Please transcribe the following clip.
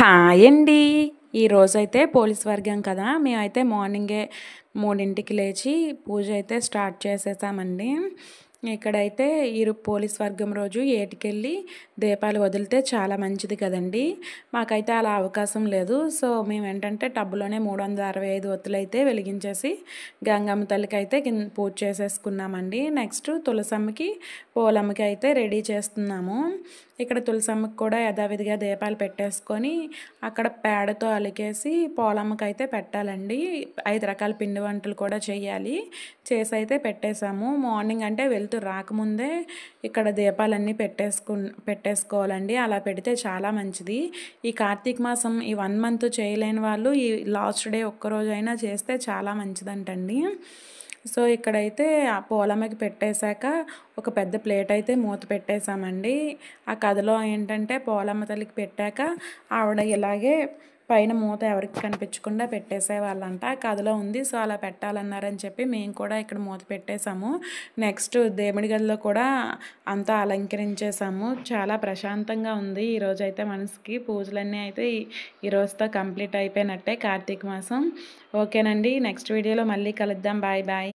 Hi అండి. ఈరోజైతే police వర్గం కదా! మేమైతే మార్నింగే 3కి లేచి పూజ అయితే స్టార్ట్ చేసేసామండి. ఇక్కడైతే పోలీస్ వర్గం రోజు 8కెళ్ళి దీపాలు వదిలితే చాలా మంచిది కదండీ! మాకైతే అలా అవకాశం లేదు. సో, మేమేంటంటే టబ్‌లోనే 365 ఒత్తులైతే వెలిగించేసి గంగమ్మ తల్లికైతే పూజ చేసేసుకున్నామండి. నెక్స్ట్ తులసమ్మకి, పోలమ్మకి అయితే రెడీ చేస్తున్నాము. ఇక్కడ తులసమ్మకి కూడా యథావిధిగా దీపాలు పెట్టేసుకొని అక్కడ పేడతో అలికేసి పోలమ్మకైతే పెట్టాలండి. 5 రకాల పిండి వంటలు కూడా చేయాలి. చేసైతే పెట్టేశాము. మార్నింగ్ అంటే వెలుతురు రాకముందే ఇక్కడ దీపాలన్నీ పెట్టేసుకోవాలండి. అలా పెడితే చాలా మంచిది. ఈ కార్తీక మాసం ఈ 1 మంత్ చేయలేని వాళ్ళు ఈ లాస్ట్ డే ఒక్కరోజైనా చేస్తే చాలా మంచిదంటండి. సో, ఇక్కడైతే ఆ పోలమ్మకి పెట్టేశాక ఒక పెద్ద ప్లేట్ అయితే మూత పెట్టేశామండి. ఆ కథలో ఏంటంటే పోలమ్మ తల్లికి పెట్టాక ఆవిడ ఇలాగే పైన మూత ఎవరికి కనిపించకుండా పెట్టేసేవాళ్ళంట. కథలో ఉంది. సో, అలా పెట్టాలన్నారని చెప్పి మేము కూడా ఇక్కడ మూత పెట్టేశాము. నెక్స్ట్ దేవుడి గదిలో కూడా అంతా అలంకరించేశాము. చాలా ప్రశాంతంగా ఉంది. ఈరోజైతే మనసుకి పూజలన్నీ అయితే ఈ రోజుతో కంప్లీట్ అయిపోయినట్టే కార్తీక మాసం. ఓకేనండి. నెక్స్ట్ వీడియోలో మళ్ళీ కలుద్దాం. Bye bye.